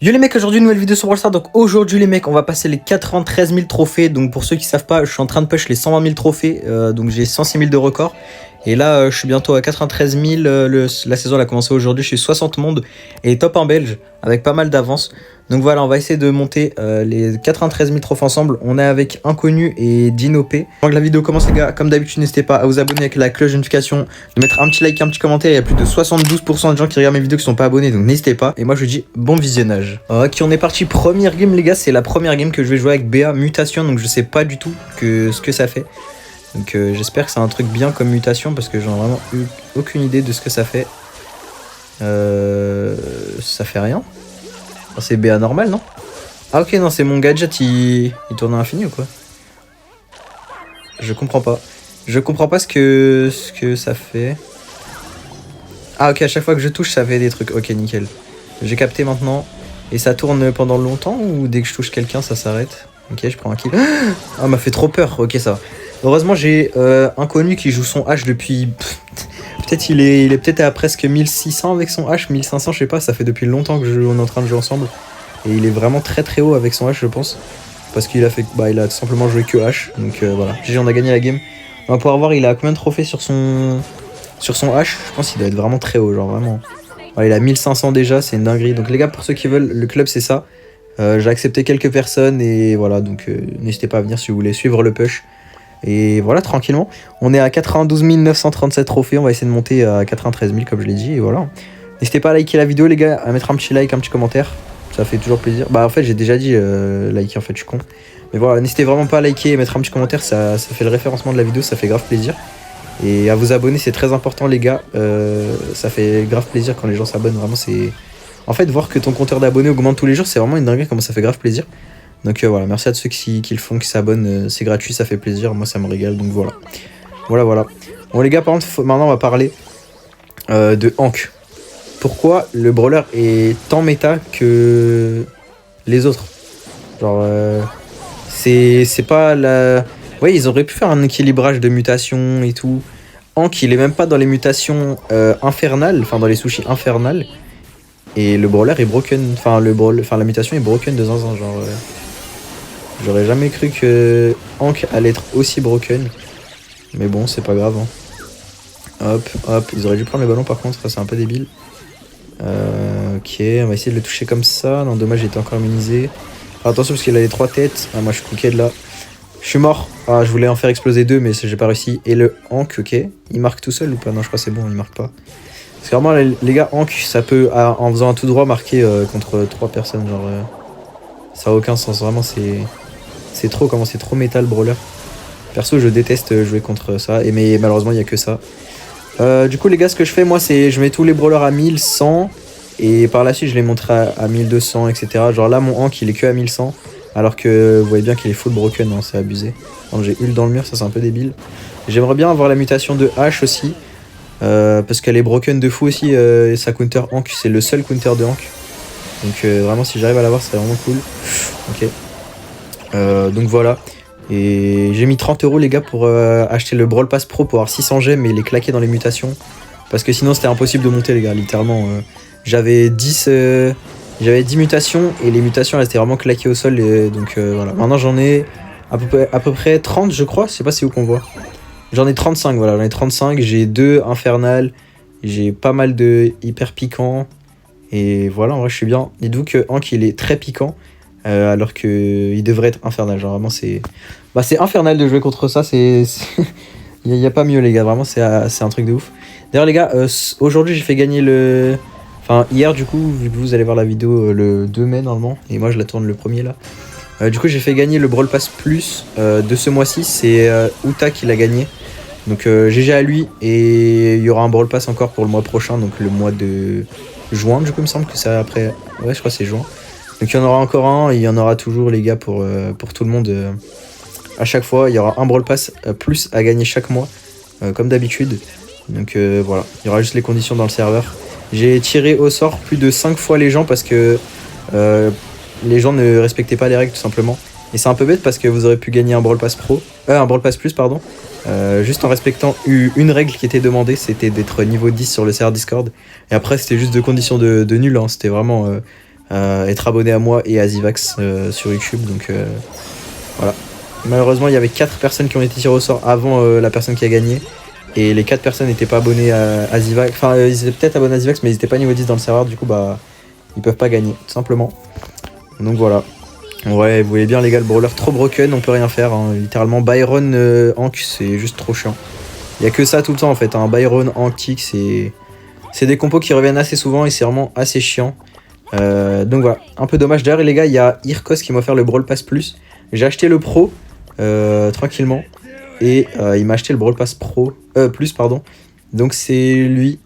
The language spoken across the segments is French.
Yo les mecs, aujourd'hui une nouvelle vidéo sur Brawl Stars. Donc aujourd'hui les mecs, on va passer les 93 000 trophées. Donc pour ceux qui savent pas, je suis en train de push les 120 000 trophées. Donc j'ai 106 000 de record. Et là je suis bientôt à 93 000. La saison elle a commencé aujourd'hui, je suis 60 mondes et top en belge avec pas mal d'avance. Donc voilà, on va essayer de monter les 93 000 trophées ensemble. On est avec Inconnu et Dinopé. Avant que la vidéo commence les gars, comme d'habitude n'hésitez pas à vous abonner avec la cloche de notification, de mettre un petit like, un petit commentaire. Il y a plus de 72% de gens qui regardent mes vidéos qui sont pas abonnés, donc n'hésitez pas. Et moi je vous dis bon visionnage. Ok, on est parti, première game les gars, c'est la première game que je vais jouer avec BA Mutation. Donc je sais pas du tout ce que ça fait. Donc j'espère que c'est un truc bien comme mutation parce que j'en ai vraiment eu aucune idée de ce que ça fait. Ça fait rien. Oh, c'est BA normal, non? Ah ok, non, c'est mon gadget, il tourne à l'infini ou quoi? Je comprends pas. Je comprends pas ce que ça fait. Ah ok, à chaque fois que je touche, ça fait des trucs. Ok, nickel. J'ai capté maintenant. Et ça tourne pendant longtemps ou dès que je touche quelqu'un, ça s'arrête? Ok, je prends un kill. Ah, m'a fait trop peur. Ok, ça va. Heureusement, j'ai Inconnu qui joue son H depuis... Peut-être il est peut-être à presque 1600 avec son H, 1500, je sais pas. Ça fait depuis longtemps que on est en train de jouer ensemble. Et il est vraiment très très haut avec son H, je pense. Parce qu'il a fait... Bah, il a tout simplement joué que H. Donc voilà. GG, on a gagné la game. On va pouvoir voir, il a combien de trophées sur son H. Je pense qu'il doit être vraiment très haut, genre vraiment. Ouais, il a 1500 déjà, c'est une dinguerie. Donc les gars, pour ceux qui veulent, le club c'est ça. J'ai accepté quelques personnes et voilà, donc n'hésitez pas à venir si vous voulez suivre le push. Et voilà, tranquillement. On est à 92 937 trophées, on va essayer de monter à 93 000 comme je l'ai dit, et voilà. N'hésitez pas à liker la vidéo les gars, à mettre un petit like, un petit commentaire. Ça fait toujours plaisir. Bah en fait j'ai déjà dit liker, en fait je suis con. Mais voilà, n'hésitez vraiment pas à liker et mettre un petit commentaire, ça fait le référencement de la vidéo, ça fait grave plaisir. Et à vous abonner, c'est très important les gars. Ça fait grave plaisir quand les gens s'abonnent, vraiment c'est... En fait, voir que ton compteur d'abonnés augmente tous les jours, c'est vraiment une dinguerie, comment ça fait grave plaisir. Donc voilà, merci à tous ceux qui le font, qui s'abonnent, c'est gratuit, ça fait plaisir, moi ça me régale, donc voilà. Voilà. Bon les gars, par contre, maintenant on va parler de Hank. Pourquoi le brawler est tant méta que les autres? Genre, c'est pas la... Ouais, ils auraient pu faire un équilibrage de mutations et tout. Hank, il est même pas dans les mutations infernales, enfin dans les sushis infernales. Et le brawler est broken, enfin la mutation est broken de zinzin, genre... J'aurais jamais cru que Hank allait être aussi broken. Mais bon, c'est pas grave. Hein. Hop, ils auraient dû prendre le ballon par contre, ça c'est un peu débile. Ok, on va essayer de le toucher comme ça. Non, dommage, il était encore immunisé. Alors, attention parce qu'il a les 3 têtes. Ah, moi je suis crooked là. Je suis mort. Ah, je voulais en faire exploser 2, mais j'ai pas réussi. Et le Hank, ok. Il marque tout seul ou pas? Non, je crois que c'est bon, il marque pas. Parce que vraiment, les gars, Hank, ça peut, en faisant un tout droit, marquer contre 3 personnes. Genre, ça a aucun sens. Vraiment, c'est trop, comment c'est trop métal, brawler. Perso, je déteste jouer contre ça. Mais malheureusement, il n'y a que ça. Du coup, les gars, ce que je fais, moi, c'est je mets tous les brawlers à 1100. Et par la suite, je les montre à 1200, etc. Genre là, mon Hank, il est que à 1100. Alors que vous voyez bien qu'il est full broken, hein, c'est abusé. J'ai Ult dans le mur, ça c'est un peu débile. J'aimerais bien avoir la mutation de H aussi. Parce qu'elle est broken de fou aussi. Et sa counter Hank, c'est le seul counter de Hank. Donc vraiment, si j'arrive à l'avoir, c'est vraiment cool. Ok. Donc voilà. Et j'ai mis 30 € les gars pour acheter le Brawl Pass Pro pour avoir 600 gemmes et les claquer dans les mutations. Parce que sinon c'était impossible de monter les gars, littéralement. J'avais 10 mutations et les mutations elles étaient vraiment claquées au sol. Donc voilà, maintenant j'en ai à peu près 30 je crois, je sais pas si vous qu'on voit. J'en ai 35, voilà, j'en ai 35, j'ai 2 infernales, j'ai pas mal de hyper piquants. Et voilà, en vrai je suis bien. Dites-vous que Hank il est très piquant. Alors qu'il devrait être infernal, genre vraiment c'est... Bah c'est infernal de jouer contre ça, il n'y a pas mieux les gars, vraiment c'est un truc de ouf. D'ailleurs les gars, aujourd'hui j'ai fait gagner le... Enfin hier du coup, vu que vous allez voir la vidéo le 2 mai normalement, et moi je la tourne le 1er là. Du coup j'ai fait gagner le Brawl Pass Plus de ce mois-ci, c'est Uta qui l'a gagné. Donc GG à lui, et il y aura un Brawl Pass encore pour le mois prochain, donc le mois de juin du coup il me semble que c'est après... Ouais je crois que c'est juin. Donc il y en aura encore un, et il y en aura toujours les gars pour tout le monde. À chaque fois, il y aura un Brawl Pass plus à gagner chaque mois, comme d'habitude. Donc voilà, il y aura juste les conditions dans le serveur. J'ai tiré au sort plus de 5 fois les gens parce que les gens ne respectaient pas les règles tout simplement. Et c'est un peu bête parce que vous aurez pu gagner un Brawl Pass Pro, un Brawl Pass Plus pardon, juste en respectant une règle qui était demandée, c'était d'être niveau 10 sur le serveur Discord. Et après c'était juste 2 conditions de nul, hein. C'était vraiment... être abonné à moi et à Zivax sur YouTube. Donc voilà. Malheureusement, il y avait 4 personnes qui ont été tirées au sort avant la personne qui a gagné. Et les 4 personnes n'étaient pas abonnées à Zivax. Enfin, ils étaient peut-être abonnés à Zivax, mais ils n'étaient pas niveau 10 dans le serveur. Du coup, bah, ils peuvent pas gagner, tout simplement. Donc voilà. Ouais, vous voyez bien, les gars, le brawler trop broken, on peut rien faire. Hein. Littéralement, Byron, Hank, c'est juste trop chiant. Il y a que ça tout le temps en fait. Hein. Byron, Hank, Tick, c'est des compos qui reviennent assez souvent et c'est vraiment assez chiant. Donc voilà, un peu dommage. D'ailleurs, les gars, il y a Irkos qui m'a offert le Brawl Pass Plus. J'ai acheté le Pro tranquillement. Et il m'a acheté le Brawl Pass Pro Plus, pardon. Donc c'est lui,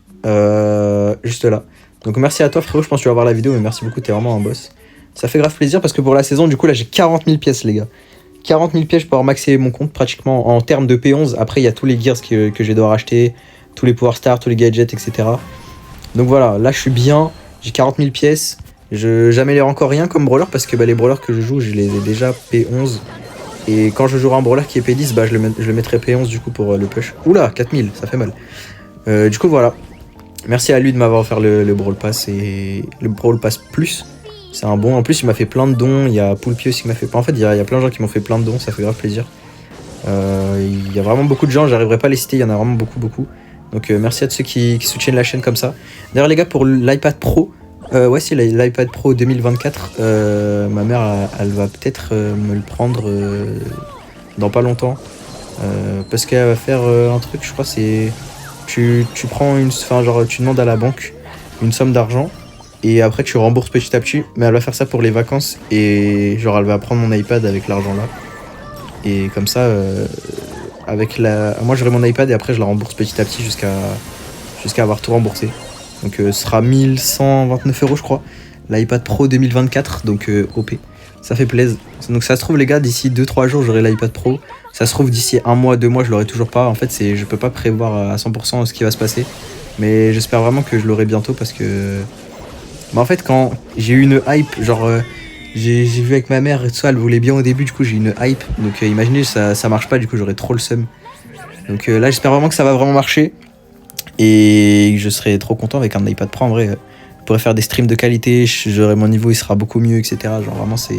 juste là. Donc merci à toi, frérot. Je pense que tu vas voir la vidéo, mais merci beaucoup, t'es vraiment un boss. Ça fait grave plaisir parce que pour la saison, du coup, là, j'ai 40 000 pièces, les gars. 40 000 pièces pour avoir maxé mon compte pratiquement en termes de P11. Après, il y a tous les gears que je vais devoir acheter, tous les Power Stars, tous les gadgets, etc. Donc voilà, là, je suis bien. J'ai 40 000 pièces. J'améliore encore rien comme brawler parce que bah, les brawlers que je joue, je les ai déjà P11. Et quand je jouerai un brawler qui est P10, bah, je le mettrai P11 du coup pour le push. Oula, 4000, ça fait mal. Du coup, voilà. Merci à lui de m'avoir offert le Brawl Pass et le Brawl Pass Plus. C'est un bon. En plus, il m'a fait plein de dons. Il y a Poulpi aussi qui m'a fait. En fait, il y a plein de gens qui m'ont fait plein de dons. Ça fait grave plaisir. Il y a vraiment beaucoup de gens. J'arriverai pas à les citer. Il y en a vraiment beaucoup, beaucoup. Donc, merci à tous ceux qui soutiennent la chaîne comme ça. D'ailleurs, les gars, pour l'iPad Pro, ouais, c'est l'iPad Pro 2024. Ma mère, elle va peut-être me le prendre dans pas longtemps. Parce qu'elle va faire un truc, je crois, c'est. Tu prends une. Enfin, genre, tu demandes à la banque une somme d'argent. Et après tu rembourses petit à petit, mais elle va faire ça pour les vacances et genre elle va prendre mon iPad avec l'argent là. Et comme ça, moi j'aurai mon iPad et après je la rembourse petit à petit jusqu'à avoir tout remboursé. Donc ce sera 1129 € je crois, l'iPad Pro 2024, donc OP. Ça fait plaisir. Donc ça se trouve les gars, d'ici 2-3 jours j'aurai l'iPad Pro. Ça se trouve d'ici 1 mois, 2 mois je l'aurai toujours pas. En fait je peux pas prévoir à 100% ce qui va se passer. Mais j'espère vraiment que je l'aurai bientôt parce que... Bah en fait quand j'ai eu une hype, genre j'ai vu avec ma mère et tout ça, elle voulait bien au début, du coup j'ai eu une hype. Donc imaginez ça marche pas, du coup j'aurais trop le seum. Donc là j'espère vraiment que ça va vraiment marcher. Et je serai trop content avec un iPad Pro en vrai. Je pourrais faire des streams de qualité, j'aurai mon niveau il sera beaucoup mieux, etc. Genre vraiment ça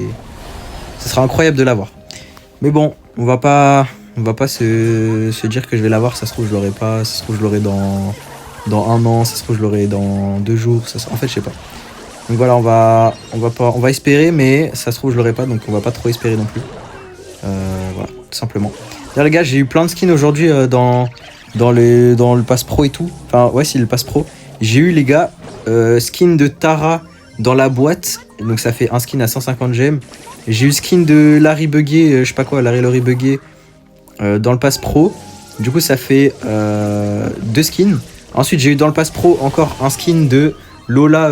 sera incroyable de l'avoir. Mais bon, on va pas se dire que je vais l'avoir, ça se trouve je l'aurai pas, ça se trouve je l'aurai dans 1 an, ça se trouve je l'aurai dans 2 jours, en fait je sais pas. Donc voilà, on va espérer, mais ça se trouve je l'aurai pas, donc on va pas trop espérer non plus. Voilà, tout simplement. D'ailleurs les gars, j'ai eu plein de skins aujourd'hui dans le pass pro et tout. Enfin ouais, c'est le pass pro. J'ai eu les gars, skin de Tara dans la boîte, donc ça fait un skin à 150 gemmes. J'ai eu skin de Larry Buggy, je sais pas quoi, Larry Buggy dans le pass pro. Du coup ça fait 2 skins. Ensuite j'ai eu dans le pass pro encore un skin de Lola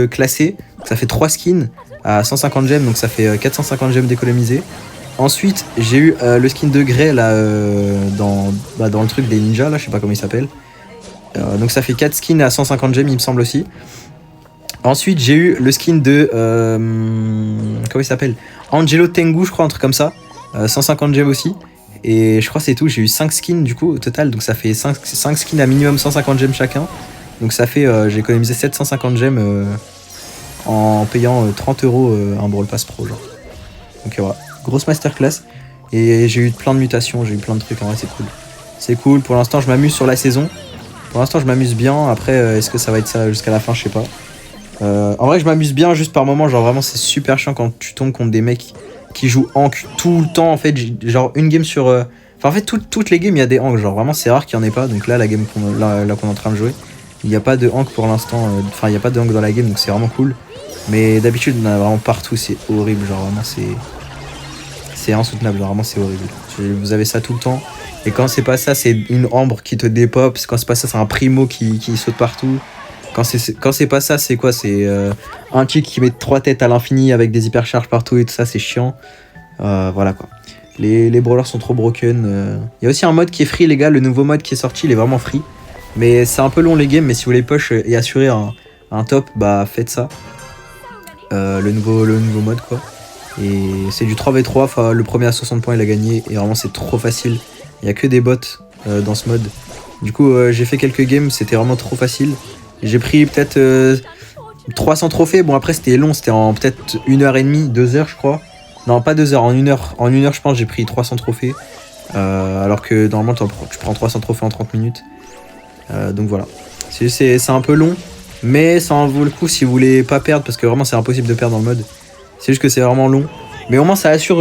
classé. Ça fait 3 skins à 150 gemmes, donc ça fait 450 gemmes d'économiser. Ensuite j'ai eu le skin de Grey là dans le truc des ninjas là, je sais pas comment il s'appelle. Donc ça fait 4 skins à 150 gemmes il me semble aussi. Ensuite j'ai eu le skin de comment il s'appelle, Angelo Tengu je crois, un truc comme ça, 150 gemmes aussi. Et je crois que c'est tout, j'ai eu 5 skins du coup au total, donc ça fait 5 skins à minimum 150 gemmes chacun. Donc ça fait, j'ai économisé 750 gemmes en payant 30 € un Brawl Pass Pro genre. Donc voilà, grosse masterclass. Et j'ai eu plein de mutations, j'ai eu plein de trucs, en vrai c'est cool. C'est cool, pour l'instant je m'amuse sur la saison. Pour l'instant je m'amuse bien, après est-ce que ça va être ça jusqu'à la fin, je sais pas. En vrai je m'amuse bien juste par moment, genre vraiment c'est super chiant quand tu tombes contre des mecs qui jouent Hank tout le temps en fait, genre une game sur... Enfin en fait toutes les games il y a des Hank, genre vraiment c'est rare qu'il n'y en ait pas. Donc là la game qu'on est en train de jouer, il n'y a pas de Hank pour l'instant, enfin il n'y a pas de Hank dans la game, donc c'est vraiment cool. Mais d'habitude on en a vraiment partout, c'est horrible, genre vraiment c'est insoutenable, genre vraiment c'est horrible. Vous avez ça tout le temps, et quand c'est pas ça c'est une Ambre qui te dépop, quand c'est pas ça c'est un Primo qui saute partout. Quand c'est pas ça, c'est quoi? C'est un kick qui met 3 têtes à l'infini avec des hypercharges partout et tout ça, c'est chiant. Voilà quoi. Les brawlers sont trop broken. Il y a aussi un mode qui est free, les gars. Le nouveau mode qui est sorti, il est vraiment free. Mais c'est un peu long les games, mais si vous voulez push et assurer un top, bah faites ça. Le nouveau mode quoi. Et c'est du 3v3, enfin, le premier à 60 points il a gagné. Et vraiment c'est trop facile. Il n'y a que des bots dans ce mode. Du coup j'ai fait quelques games, c'était vraiment trop facile. J'ai pris peut-être 300 trophées, bon après c'était long, c'était en peut-être 1h30, 2h je crois. Non pas 2h, en 1h. En 1h je pense j'ai pris 300 trophées. Alors que normalement tu prends 300 trophées en 30 minutes. Donc voilà. C'est un peu long, mais ça en vaut le coup si vous voulez pas perdre, parce que vraiment c'est impossible de perdre dans le mode. C'est juste que c'est vraiment long. Mais au moins ça assure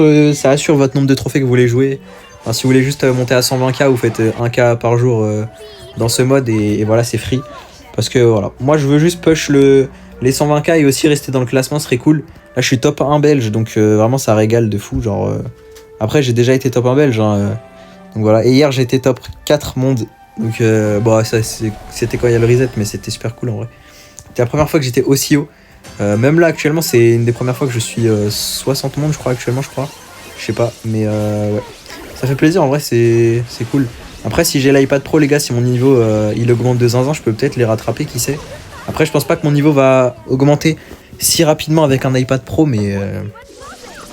votre nombre de trophées que vous voulez jouer. Enfin, si vous voulez juste monter à 120k, vous faites 1k par jour dans ce mode et voilà, c'est free. Parce que voilà, moi je veux juste push les 120k et aussi rester dans le classement, ce serait cool. Là je suis top 1 belge, donc vraiment ça régale de fou. Genre, après j'ai déjà été top 1 belge, hein, donc voilà. Et hier j'étais top 4 monde. Donc bon, ça c'était quand il y a le reset, mais c'était super cool en vrai. C'était la première fois que j'étais aussi haut. Même là actuellement c'est une des premières fois que je suis 60 mondes je crois actuellement, je crois. Je sais pas, mais ouais. Ça fait plaisir en vrai, c'est cool. Après si j'ai l'iPad Pro les gars, si mon niveau il augmente de zinzin, je peux peut-être les rattraper, qui sait. Après je pense pas que mon niveau va augmenter si rapidement avec un iPad Pro, mais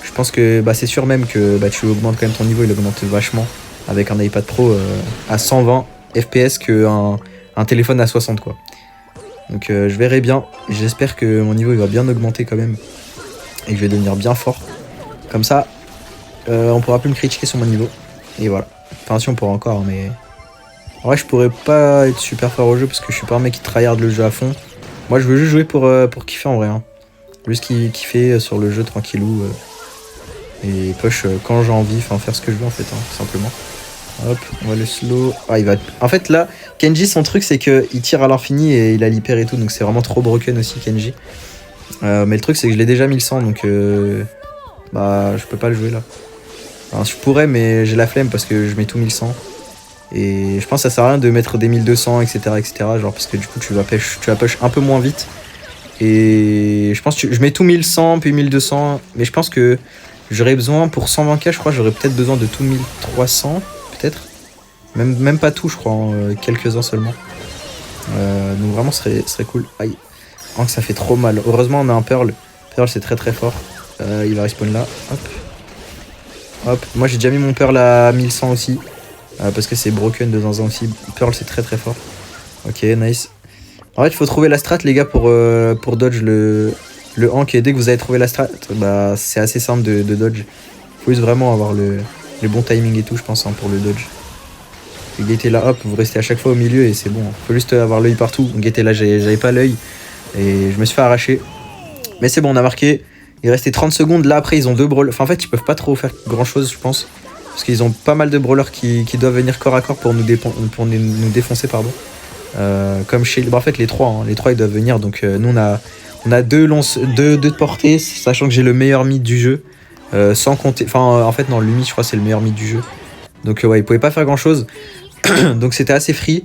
je pense que c'est sûr même que tu augmentes quand même ton niveau, il augmente vachement avec un iPad Pro à 120 FPS qu'un téléphone à 60 quoi. Donc je verrai bien, j'espère que mon niveau il va bien augmenter quand même et que je vais devenir bien fort. Comme ça on pourra plus me critiquer sur mon niveau. Et voilà. Enfin si on pourra encore, hein, mais en vrai je pourrais pas être super fort au jeu parce que je suis pas un mec qui tryhard le jeu à fond. Moi je veux juste jouer pour kiffer en vrai, hein. Juste kiffer sur le jeu tranquillou et push quand j'ai envie, enfin faire ce que je veux en fait, hein, tout simplement. Hop, on va le slow. Ah, il va. En fait, là, Kenji, son truc, c'est qu'il tire à l'infini et il a l'hyper et tout, donc c'est vraiment trop broken aussi, Kenji. Mais le truc, c'est que je l'ai déjà 1100, donc je peux pas le jouer là. Enfin, je pourrais, mais j'ai la flemme parce que je mets tout 1100. Et je pense que ça sert à rien de mettre des 1200, etc., etc. Genre, parce que du coup, tu vas push un peu moins vite. Et je pense que je mets tout 1100, puis 1200, mais je pense que j'aurais besoin pour 120k, je crois, j'aurais peut-être besoin de tout 1300. Peut-être même pas tout je crois, hein, quelques-uns seulement, donc vraiment ce serait cool. Aïe, oh, ça fait trop mal. Heureusement on a un Pearl c'est très très fort. Il va respawn là, hop, moi j'ai déjà mis mon Pearl à 1100 aussi parce que c'est broken de zinzin aussi. Pearl c'est très très fort. Ok, nice. En fait il faut trouver la strat les gars pour dodge le hank, et dès que vous avez trouvé la strat, c'est assez simple de dodge. Faut juste vraiment avoir le bon timing et tout, je pense, hein, pour le dodge. Et Gaëté là, hop, vous restez à chaque fois au milieu et c'est bon. Faut juste avoir l'œil partout. Gaëté là, j'avais pas l'œil et je me suis fait arracher. Mais c'est bon, on a marqué. Il restait 30 secondes. Là, après, ils ont 2 brawlers. Enfin, en fait, ils peuvent pas trop faire grand chose, je pense. Parce qu'ils ont pas mal de brawlers qui doivent venir corps à corps pour nous défoncer, pardon. Comme chez. En fait, les 3, hein, les 3 ils doivent venir. Donc, nous, on a 2 de portée, sachant que j'ai le meilleur mid du jeu. Sans compter, enfin en fait non, Lumi je crois c'est le meilleur mid du jeu, donc ouais il pouvait pas faire grand chose. Donc c'était assez free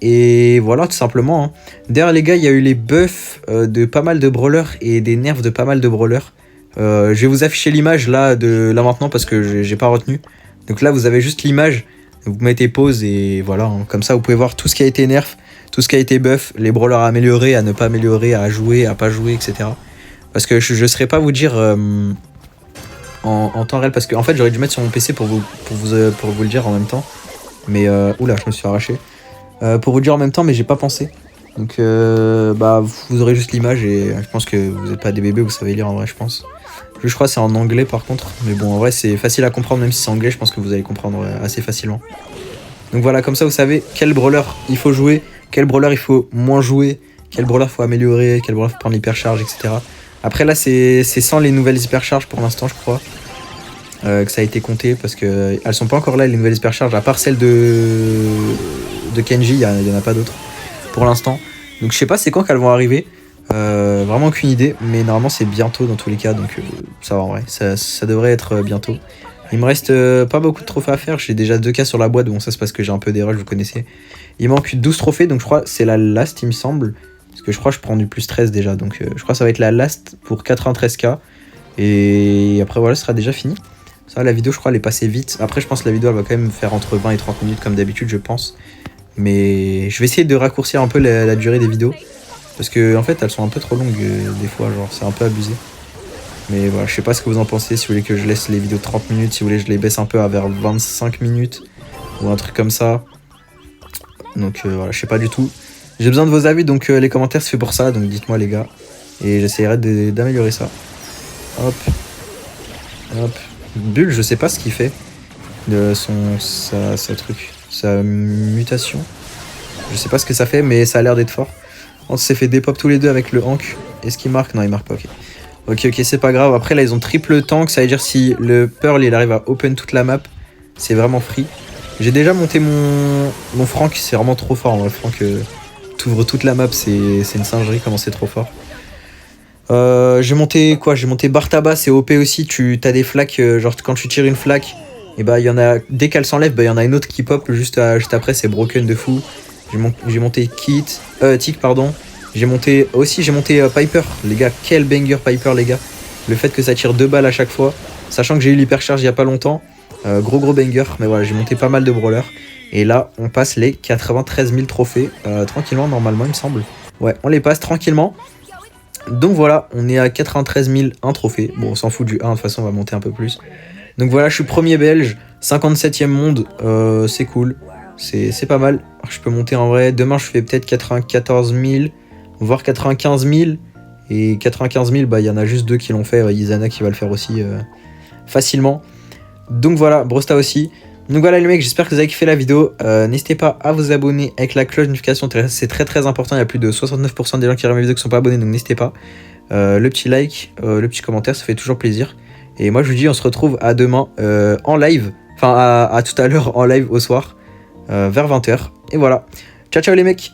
et voilà tout simplement, hein. D'ailleurs les gars, il y a eu les buffs de pas mal de brawlers et des nerfs de pas mal de brawlers. Je vais vous afficher l'image là maintenant parce que j'ai pas retenu. Donc là vous avez juste l'image, vous mettez pause et voilà, hein. Comme ça vous pouvez voir tout ce qui a été nerf, tout ce qui a été buff, les brawlers à améliorer, à ne pas améliorer, à jouer, à pas jouer, etc. Parce que je saurais pas vous dire en temps réel, parce que en fait j'aurais dû mettre sur mon PC pour vous le dire en même temps, mais oula je me suis arraché, pour vous le dire en même temps, mais j'ai pas pensé. Donc vous aurez juste l'image et je pense que vous êtes pas des bébés, vous savez lire en vrai, je pense. Je crois que c'est en anglais par contre, mais bon en vrai c'est facile à comprendre, même si c'est anglais je pense que vous allez comprendre assez facilement. Donc voilà, comme ça vous savez quel brawler il faut jouer, quel brawler il faut moins jouer, quel brawler il faut améliorer, quel brawler il faut prendre l'hypercharge, etc. Après là c'est sans les nouvelles hypercharges pour l'instant je crois, que ça a été compté, parce que elles sont pas encore là les nouvelles hypercharges, à part celle de Kenji, il y en a pas d'autres pour l'instant. Donc je sais pas c'est quand qu'elles vont arriver, vraiment aucune idée, mais normalement c'est bientôt dans tous les cas, donc ça va en vrai, ça devrait être bientôt. Il me reste pas beaucoup de trophées à faire, j'ai déjà 2K sur la boîte, bon ça c'est parce que j'ai un peu des rushs, vous connaissez. Il manque 12 trophées, donc je crois que c'est la last il me semble. Parce que je crois que je prends du plus 13 déjà, donc je crois que ça va être la last pour 93k. Et après voilà, ce sera déjà fini. Ça, la vidéo je crois elle est passée vite. Après je pense que la vidéo elle va quand même faire entre 20 et 30 minutes comme d'habitude je pense. Mais je vais essayer de raccourcir un peu la durée des vidéos. Parce que en fait elles sont un peu trop longues des fois, genre c'est un peu abusé. Mais voilà, je sais pas ce que vous en pensez, si vous voulez que je laisse les vidéos de 30 minutes, si vous voulez que je les baisse un peu à vers 25 minutes. Ou un truc comme ça. Donc voilà, je sais pas du tout. J'ai besoin de vos avis, donc les commentaires c'est fait pour ça, donc dites-moi les gars. Et j'essaierai d'améliorer ça. Hop. Hop. Bull, je sais pas ce qu'il fait. De sa truc. Sa mutation. Je sais pas ce que ça fait, mais ça a l'air d'être fort. On s'est fait dépop tous les deux avec le Hank. Est-ce qu'il marque? Non, il marque pas, ok. Ok, c'est pas grave. Après, là, ils ont triple tank. Ça veut dire si le Pearl, il arrive à open toute la map, c'est vraiment free. J'ai déjà monté mon Frank. C'est vraiment trop fort. Le Frank, t'ouvres toute la map. C'est une singerie comment c'est trop fort. J'ai monté quoi? J'ai monté Bartaba, c'est OP aussi. Tu as des flaques, genre quand tu tires une flaque, et bah il y en a, dès qu'elle s'enlève, bah il y en a une autre qui pop juste après, c'est broken de fou. J'ai monté Tick, pardon. J'ai monté Piper, les gars, quel banger Piper, les gars. Le fait que ça tire 2 balles à chaque fois, sachant que j'ai eu l'hypercharge il y a pas longtemps, gros banger. Mais voilà, j'ai monté pas mal de brawlers. Et là, on passe les 93 000 trophées tranquillement, normalement, il me semble. Ouais, on les passe tranquillement. Donc voilà, on est à 93 001 trophées. Bon, on s'en fout du 1, de toute façon, on va monter un peu plus. Donc voilà, je suis premier belge, 57e monde, c'est cool. C'est pas mal. Je peux monter en vrai. Demain, je fais peut-être 94 000, voire 95 000. Et 95 000, bah, il y en a juste 2 qui l'ont fait. Isana qui va le faire aussi facilement. Donc voilà, Brosta aussi. Donc voilà les mecs, j'espère que vous avez kiffé la vidéo. N'hésitez pas à vous abonner avec la cloche de notification, c'est très important. Il y a plus de 69% des gens qui regardent mes vidéos qui sont pas abonnés, donc n'hésitez pas. Le petit like, le petit commentaire, ça fait toujours plaisir. Et moi je vous dis, on se retrouve à demain en live, enfin à tout à l'heure en live au soir, vers 20 h. Et voilà, ciao ciao les mecs.